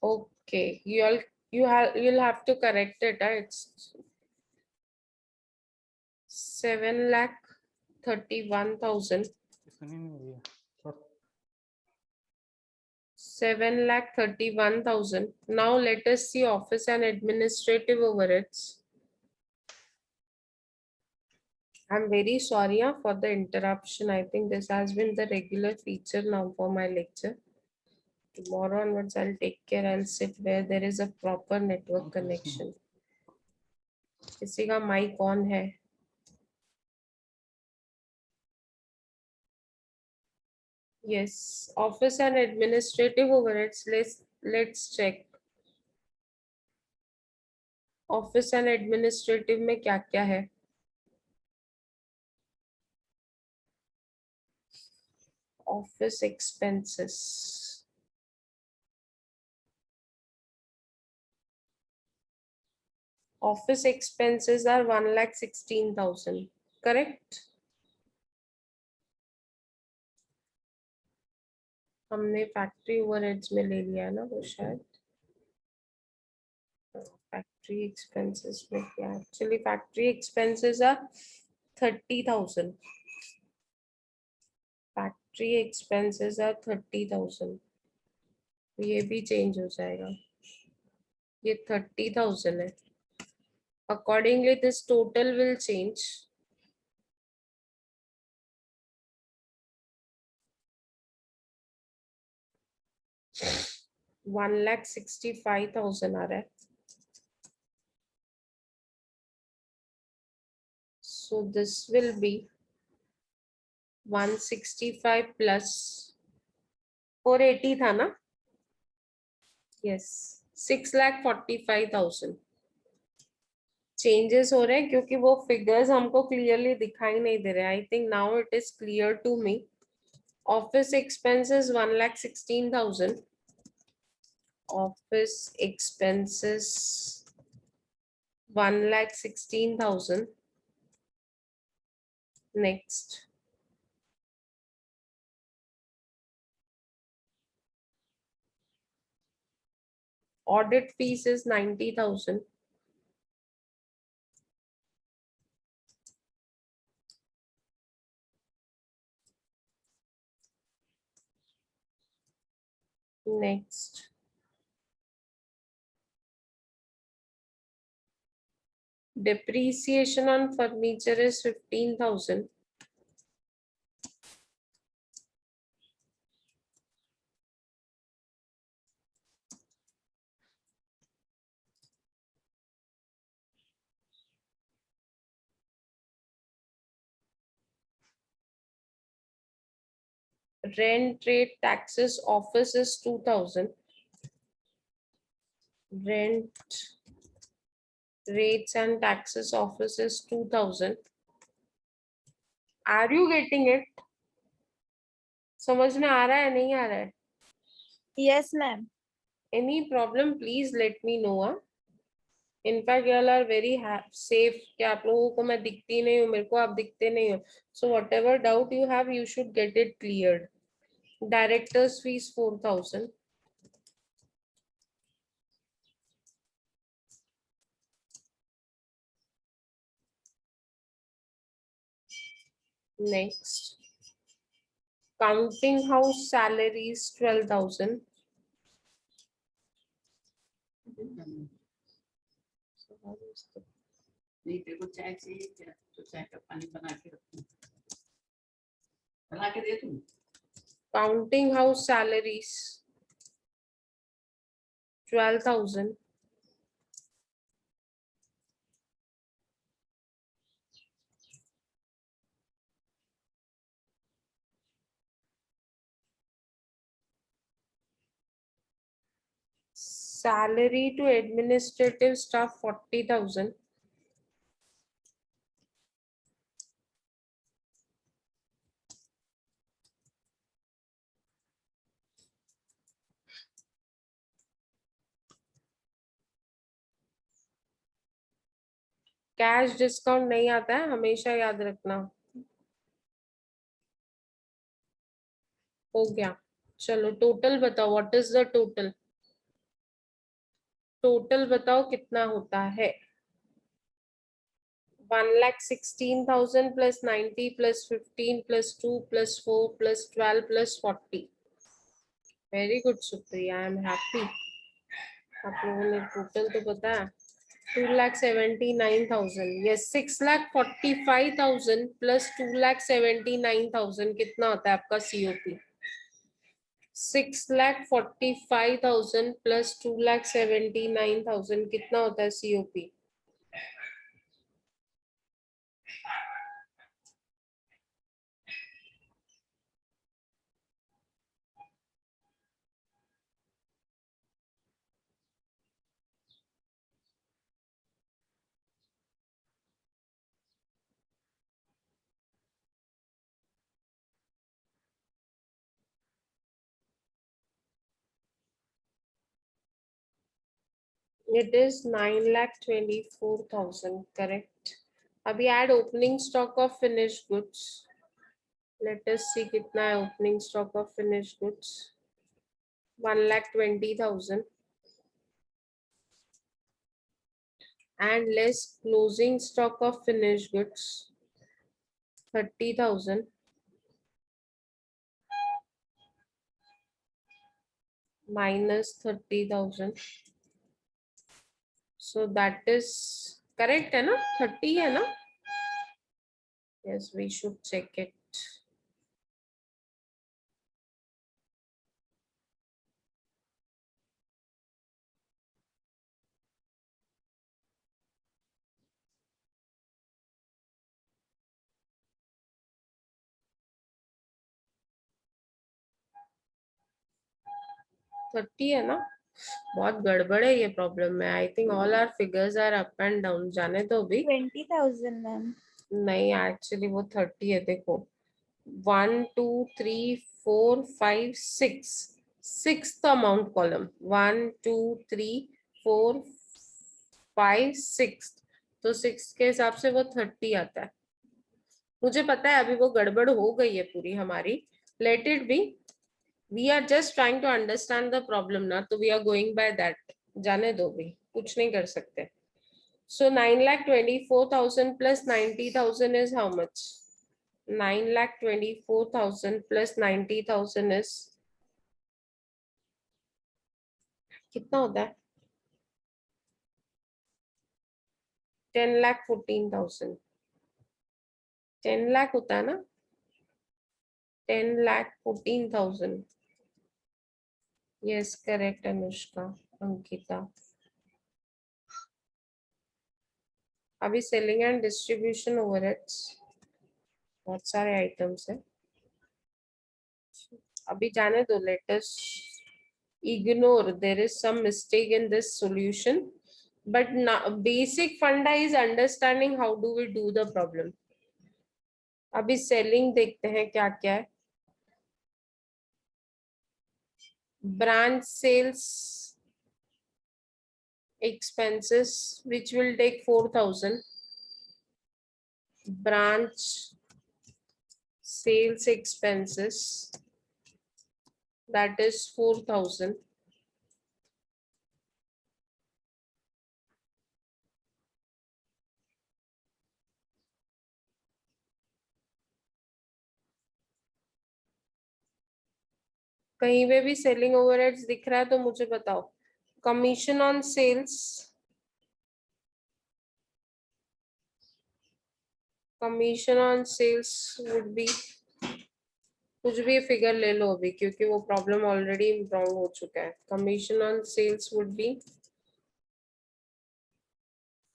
Okay, you'll have to correct it. It's 7,31,000. 7,31,000. Now let us see office and administrative overheads. I'm very sorry for the interruption. I think this has been the regular feature now for my lecture. Tomorrow onwards, I'll take care. I'll sit where there is a proper network connection. किसी का mic on है? Yes, office and administrative overheads. Let's check. Office and administrative में क्या क्या है? Office expenses. Office expenses are 1,16,000. Correct? हमने factory overheads में ले लिया ना वो शायद. फैक्ट्री एक्सपेंसेस में क्या? Actually factory expenses are 30,000. Factory expenses are 30,000. ये भी चेंज हो जाएगा. ये 30,000 है. Accordingly, this total will change. $1,65,000 आ रहा है. So this will be 165 plus 480 था ना? Yes, 6,45,000. चेंजेस हो रहे हैं क्योंकि वो फिगर्स हमको क्लियरली दिखाई नहीं दे रहे. I think now it is clear to me. Office expenses 1,16,000. Office expenses 1,16,000. Next, audit fees is 90,000. Next, depreciation on furniture is 15,000. Rent, rate, taxes, office is 2,000. Rent, rates and taxes, office is 2,000. Are you getting it? समझ में आ रहा है नहीं आ रहा है? Yes, ma'am. Any problem, please let me know. In fact you all are very safe कि आप लोगों को मैं दिखती नहीं हूँ, मेरे को आप दिखते नहीं हो. So what ever doubt you have, you should get it cleared. Directors fees 4,000. Next, counting house salaries 12,000. नहीं तेरे को चाय चाहिए क्या? तो चाय का पानी बना के रखूं, बना के दे दूं. Counting house salaries 12,000. Salary to administrative staff 40,000. Cash discount नहीं आता है, हमेशा याद रखना. हो गया. चलो टोटल बताओ, what is the total? Total बताओ कितना होता है? 1,16,000 plus 90 plus 15 plus 2 plus 4 plus 12 plus 40। Very good Supriya, I am happy. आप लोगों ने टोटल तो पता है। 2,79,000, यस। 6,45,000 प्लस 2,79,000 कितना होता है आपका COP? 6,45,000 प्लस 2,79,000 कितना होता है COP? It is 9,24,000, correct. अभी add opening stock of finished goods. Let us see कितना है opening stock of finished goods. 1,20,000 and less closing stock of finished goods 30,000 minus 30,000. So that is correct है ना? 30 है ना? Yes, we should check it. Thirty है ना? बहुत गड़बड़ है ये प्रॉब्लम में। I think all are figures are up and down. जाने दो भी। 20,000 मैम। नहीं, एक्चुअली वो 30 है। देखो 1 2 3 4 5 6, सिक्स्थ अमाउंट कॉलम 1 2 3 4 5 6, तो 6 के हिसाब से वो 30 आता है। मुझे पता है अभी वो गड़बड़ हो गई है पूरी हमारी। Let it be, we are just trying to understand the problem ना, तो we are going by that. जाने दो भी, कुछ नहीं कर सकते। So 9,24,000 plus 90,000 is how much? 9,24,000 plus 90,000 is कितना होता है? 10,14,000। 10 लाख होता है ना? 10,14,000। Yes correct Anushka, Ankita. अभी सेलिंग एंड डिस्ट्रीब्यूशन ओवरहेड्स बहुत सारे आइटम्स है। अभी जाने दो, let us ignore there is some mistake in this solution, but now basic funda is understanding how do we do the problem. अभी सेलिंग देखते हैं क्या क्या है। Branch sales expenses which will take 4,000, branch sales expenses that is 4,000, कहीं पे भी selling overheads दिख रहा है तो मुझे बताओ। Commission on sales, commission on sales would be, कुछ भी फिगर ले लो अभी, क्योंकि वो प्रॉब्लम ऑलरेडी रॉन्ग हो चुका है। Commission on sales would be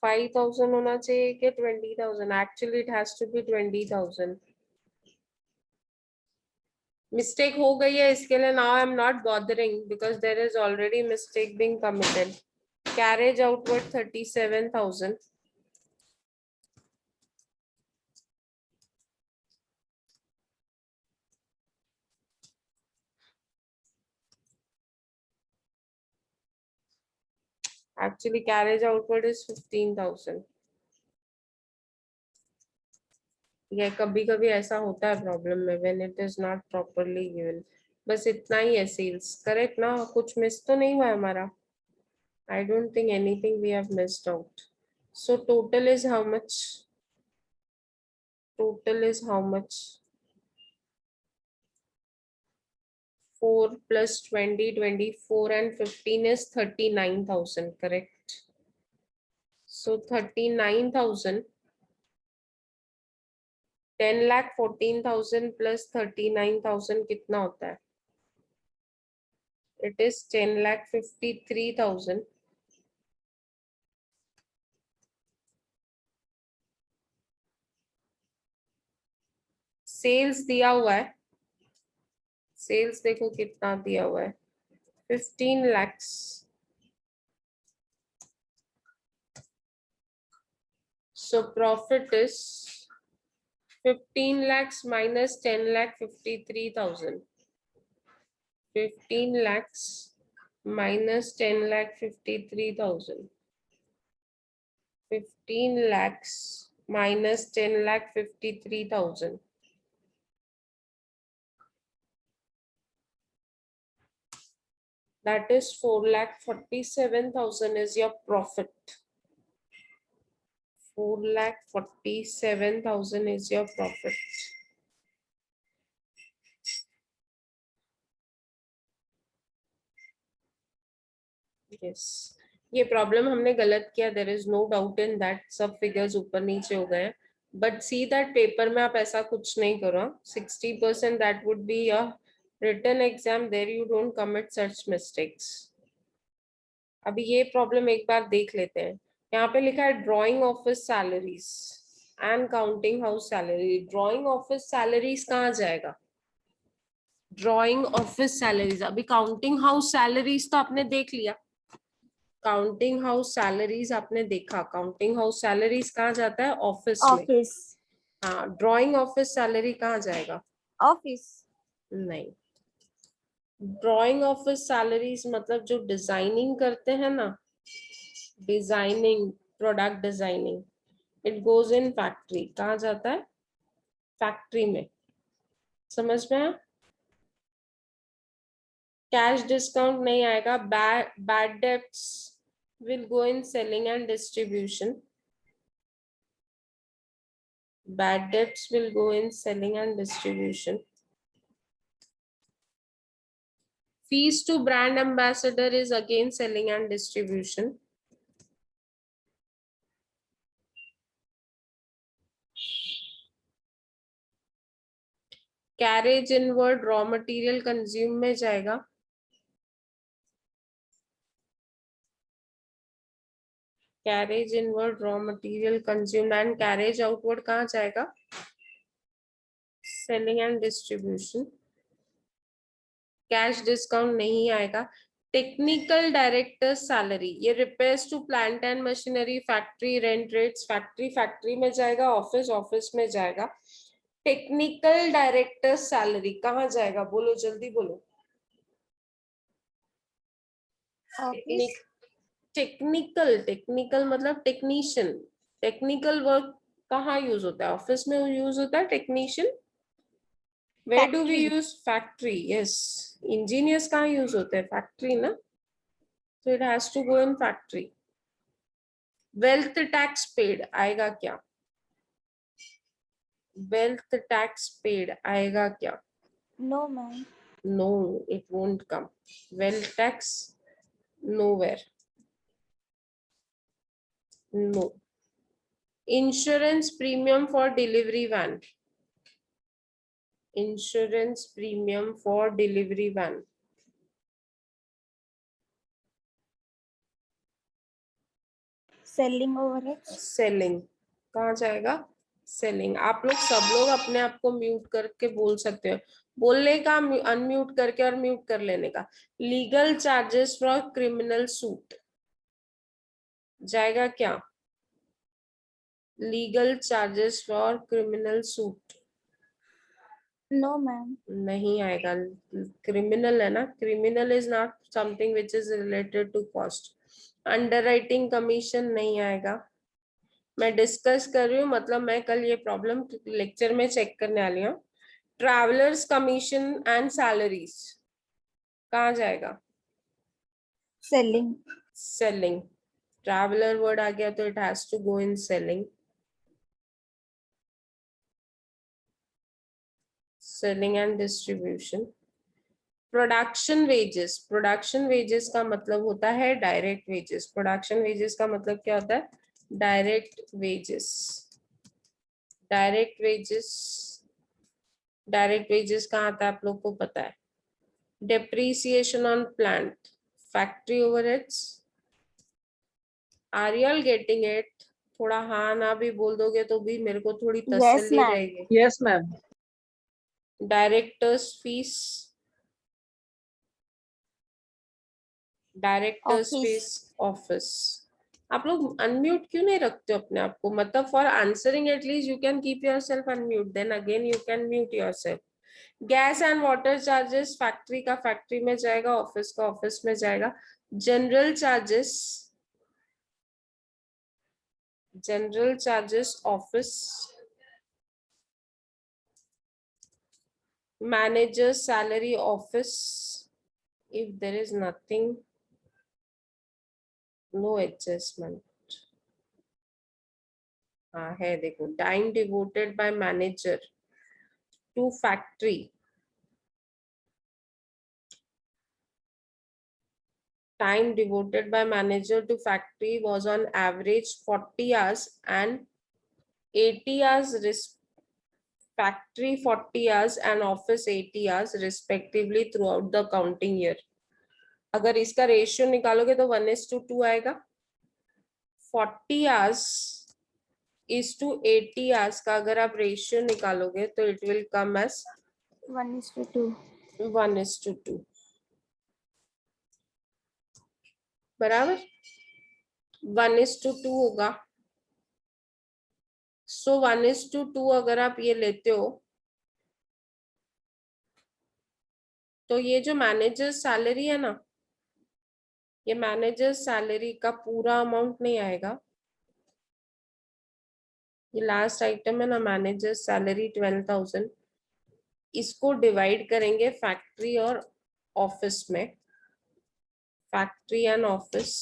5,000 होना चाहिए कि 20,000? Actually it has to be 20,000। Mistake हो गई है, इसके लिए now I am not bothering because there is already mistake being committed. Carriage outward 37,000, actually carriage outward is 15,000। ये कभी कभी ऐसा होता है प्रॉब्लम में when it is not properly given. बस इतना ही है सेल्स, करेक्ट ना? कुछ मिस तो नहीं हुआ हमारा? I don't think anything we have missed out. So total is how much? Total is how much? 4 plus 20, 24 and 15 is 39,000, correct? So 39,000, 10,14,000 plus 39,000 कितना होता है? It is 10,53,000. सेल्स दिया हुआ है, सेल्स देखो कितना दिया हुआ है, 15 lakhs. So profit is 15 lakhs minus 10,53,000. 15 lakhs minus 10,53,000. 15 lakhs minus 10,53,000. That is 4,47,000 is your profit. 4,47,000 is your profit. Yes. ये प्रॉब्लम हमने गलत किया, there is no doubt in that, सब फिगर्स ऊपर नीचे हो गए, बट सी दैट पेपर में आप ऐसा कुछ नहीं करो. 60% that would be a written exam, there you don't commit such mistakes. अभी ये प्रॉब्लम एक बार देख लेते हैं. यहाँ पे लिखा है drawing office salaries and counting house salary. Drawing office salaries कहाँ जाएगा? Drawing office salaries. अभी काउंटिंग हाउस सैलरीज तो आपने देख लिया, काउंटिंग हाउस सैलरीज आपने देखा. काउंटिंग हाउस सैलरीज कहाँ जाता है? ऑफिस में. ऑफिस. हाँ, ड्राइंग ऑफिस सैलरी कहाँ जाएगा? ऑफिस. नहीं, ड्राइंग ऑफिस सैलरीज मतलब जो डिजाइनिंग करते हैं ना, designing, product designing, it goes in factory. कहाँ जाता है? फैक्ट्री में. समझ में आया? कैश डिस्काउंट नहीं आएगा. Bad debts will go in selling and distribution. Bad debts will go in selling and distribution. Fees to brand ambassador is again selling and distribution. Carriage inward raw material consume में जाएगा. Carriage inward raw material consumed and carriage outward कहाँ जाएगा? Selling and distribution. Cash discount नहीं आएगा. Technical director salary, ये repairs to plant and machinery, factory rent rates, factory में जाएगा, office में जाएगा. टेक्निकल डायरेक्टर सैलरी कहाँ जाएगा? बोलो जल्दी बोलो. ऑफिस. टेक्निकल मतलब टेक्नीशियन. टेक्निकल वर्क कहाँ यूज होता है? ऑफिस में यूज होता है technician. Where do we use? Factory. Yes. Engineers कहाँ use होते हैं? Factory ना. So it has to go in factory. Wealth tax paid आएगा क्या? Wealth tax paid आएगा क्या? No ma'am. No, it won't come. Wealth tax nowhere. No. Insurance premium for delivery van. Insurance premium for delivery van. Selling overhead. Selling कहाँ जाएगा? Selling. आप लोग सब लोग अपने आप को म्यूट करके बोल सकते हो. बोलने का अनम्यूट करके और म्यूट कर लेने का. Legal charges for criminal suit जाएगा क्या? Legal charges for criminal suit no ma'am. नहीं आएगा. क्रिमिनल है ना. Criminal is not something which is related to cost. Underwriting commission नहीं आएगा. मैं डिस्कस कर रही हूँ, मतलब मैं कल ये प्रॉब्लम लेक्चर में चेक करने वाली हूँ. ट्रैवलर्स कमीशन एंड सैलरीज कहाँ जाएगा? सेलिंग. selling. ट्रैवलर वर्ड आ गया तो it has to go in selling. Selling and distribution. Production wages. Production wages का मतलब होता है डायरेक्ट वेजेस. प्रोडक्शन वेजेस का मतलब क्या होता है? Direct wages. Direct wages. Direct wages कहाँ आता है आप लोग को पता है? Depreciation on plant. Factory overheads. Are you all getting it? थोड़ा हाँ ना भी बोल दोगे तो भी मेरे को थोड़ी Yes, तसल्ली ma'am. रहेगी. Yes, ma'am. Directors fees. Directors Office. Fees. Office. आप लोग अनम्यूट क्यों नहीं रखते हो अपने आप को? मतलब for answering at least you can keep yourself unmute, then again you can mute yourself. Gas and water charges. Factory का फैक्ट्री में जाएगा, ऑफिस का ऑफिस में जाएगा. General charges. General charges office. Manager salary office. if there is nothing, no adjustment. हाँ है, देखो. Time devoted by manager to factory. Time devoted by manager to factory was on average 40 hours and 80 hours. Factory 40 hours and office 80 hours respectively throughout the counting year. अगर इसका ratio निकालोगे तो 1:2 आएगा. 40 hours is to 80 hours का अगर आप ratio निकालोगे तो it will come as 1:2. 1:2. बराबर. 1:2 होगा. सो 1:2 अगर आप ये लेते हो तो ये जो मैनेजर सैलरी है ना, ये मैनेजर सैलरी का पूरा अमाउंट नहीं आएगा. ये लास्ट आइटम है ना, मैनेजर सैलरी 12,000. इसको डिवाइड करेंगे फैक्ट्री और ऑफिस में. Factory and office.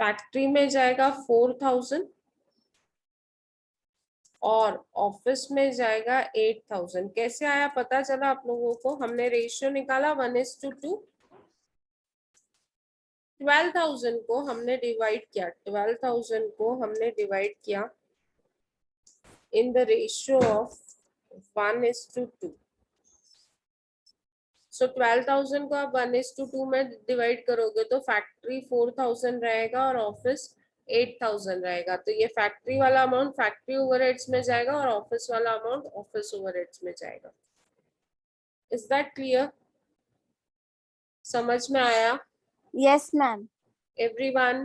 फैक्ट्री में जाएगा 4,000 और ऑफिस में जाएगा 8,000. कैसे आया पता चला आप लोगों को? हमने रेशियो निकाला 1:2. 12,000 को हमने डिवाइड किया. 12,000 को हमने डिवाइड किया in the ratio of 1:2. So 12,000 को आप 1:2 में डिवाइड करोगे तो फैक्ट्री 4,000 रहेगा और ऑफिस 8,000 रहेगा. तो ये फैक्ट्री वाला अमाउंट फैक्ट्री ओवरहेड्स में जाएगा और ऑफिस वाला अमाउंट ऑफिस ओवरहेड्स में जाएगा. Is that clear? समझ में आया? Yes, ma'am. Everyone,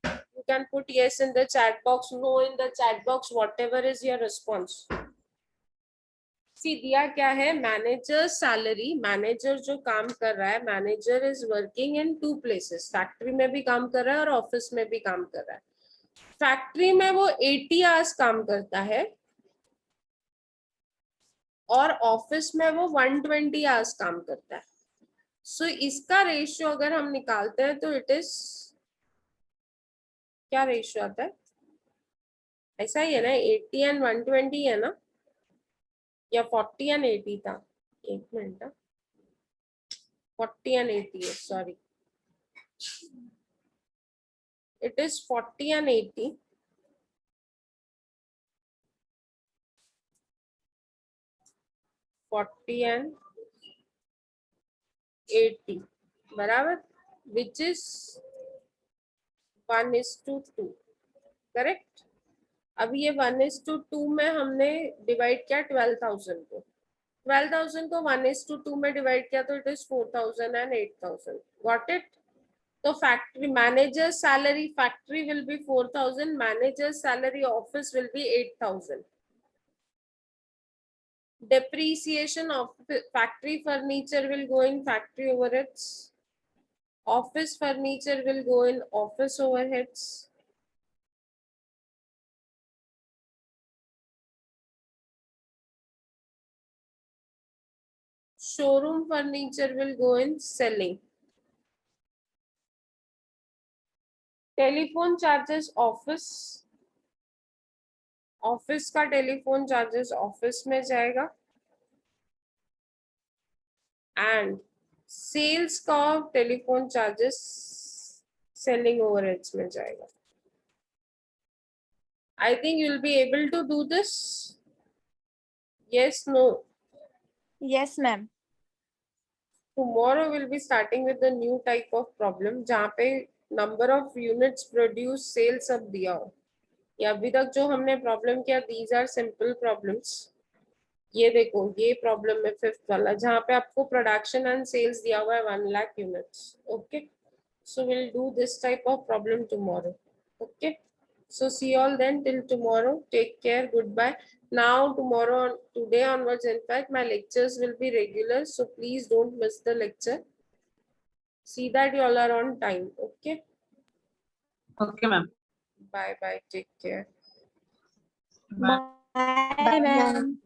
you can put yes in the chat box, no in the chat box, whatever is your response. सी दिया क्या है? Manager salary. मैनेजर जो काम कर रहा है, manager is working in 2 places. Factory में भी काम कर रहा है और ऑफिस में भी काम कर रहा है. फैक्ट्री में वो 80 आवर्स काम करता है और ऑफिस में वो 120 आवर्स काम करता है. सो इसका रेशियो अगर हम निकालते हैं तो इट इज, क्या रेशियो आता है? ऐसा ही है ना, 80 एंड 120 है ना, या 40 एंड 80 था? एक मिनट. 40 एंड 80 है, sorry. It is 40 and 80. 40 and 80 बराबर, which is 1:2. करेक्ट. अब ये 1:2 में हमने डिवाइड किया 12,000 को. 12,000 को 1:2 में डिवाइड किया तो it is 4,000 and 8,000. Got it? तो factory manager salary factory will be 4,000. Manager salary office will be 8,000. Depreciation of factory furniture will go in factory overheads. Office furniture will go in office overheads. Showroom furniture will go in selling. Telephone charges office, office का telephone charges office में जाएगा, and sales का telephone charges selling overheads में जाएगा. I think you'll be able to do this. Yes, no. Yes, ma'am. Tomorrow we'll be starting with the new type of problem जहाँ पे number of units produced sales सब दिया हो. या अभी तक जो हमने प्रॉब्लम किया, these are simple problems. ये देखो, ये प्रॉब्लम है फिफ्थ वाला जहाँ पे आपको प्रोडक्शन एंड सेल्स दिया हुआ है 1 lakh units. Okay, so we'll do this type of problem tomorrow. Okay, so see you all then till tomorrow. Take care, goodbye. Now tomorrow on today onwards, in fact my lectures will be regular, so please don't miss the lecture. See that you all are on time. Okay, Okay, ma'am. bye bye, take care. Bye. Bye, ma'am.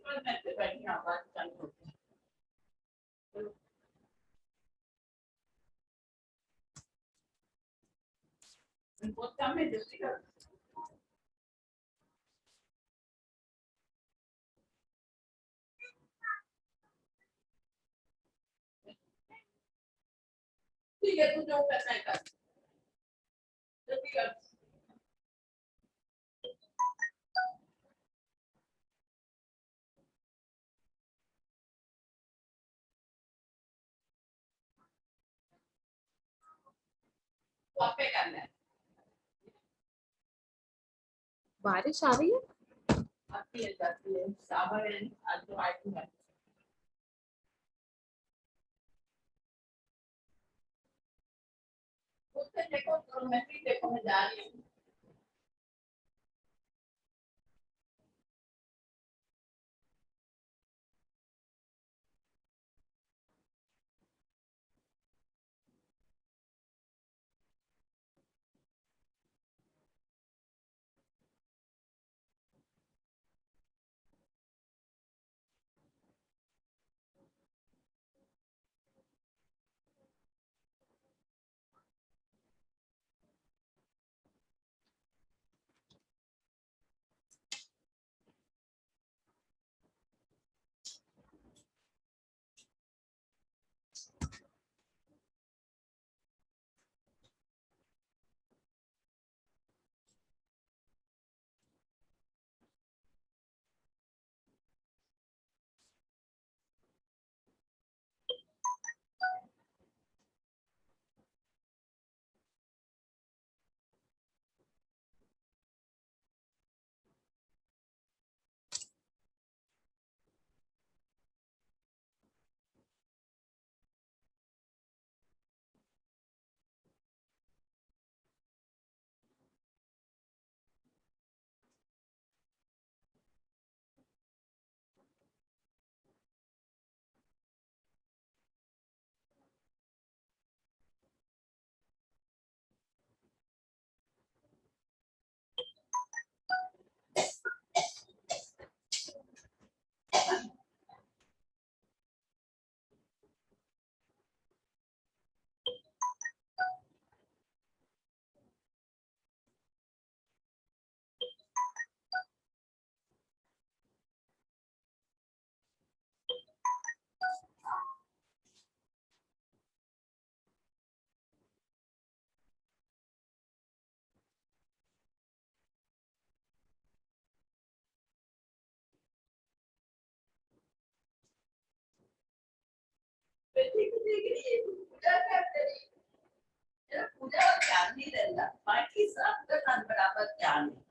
मैं तो बैठी आवाज चालू हो गया। बहुत कम है जल्दी कर। ठीक है तू जो करना है कर जल्दी कर। वापे करना है। बारिश आ रही है। आती है जाती है सावर है आज तो आई है। उससे देखो तो मैं भी देखो मैं जा रही हूँ। पूजा करते रही पूजा और ध्यान नहीं रहता बाकी सब का बराबर ध्यान है।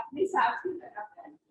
अपने हिसाब से लगा plan।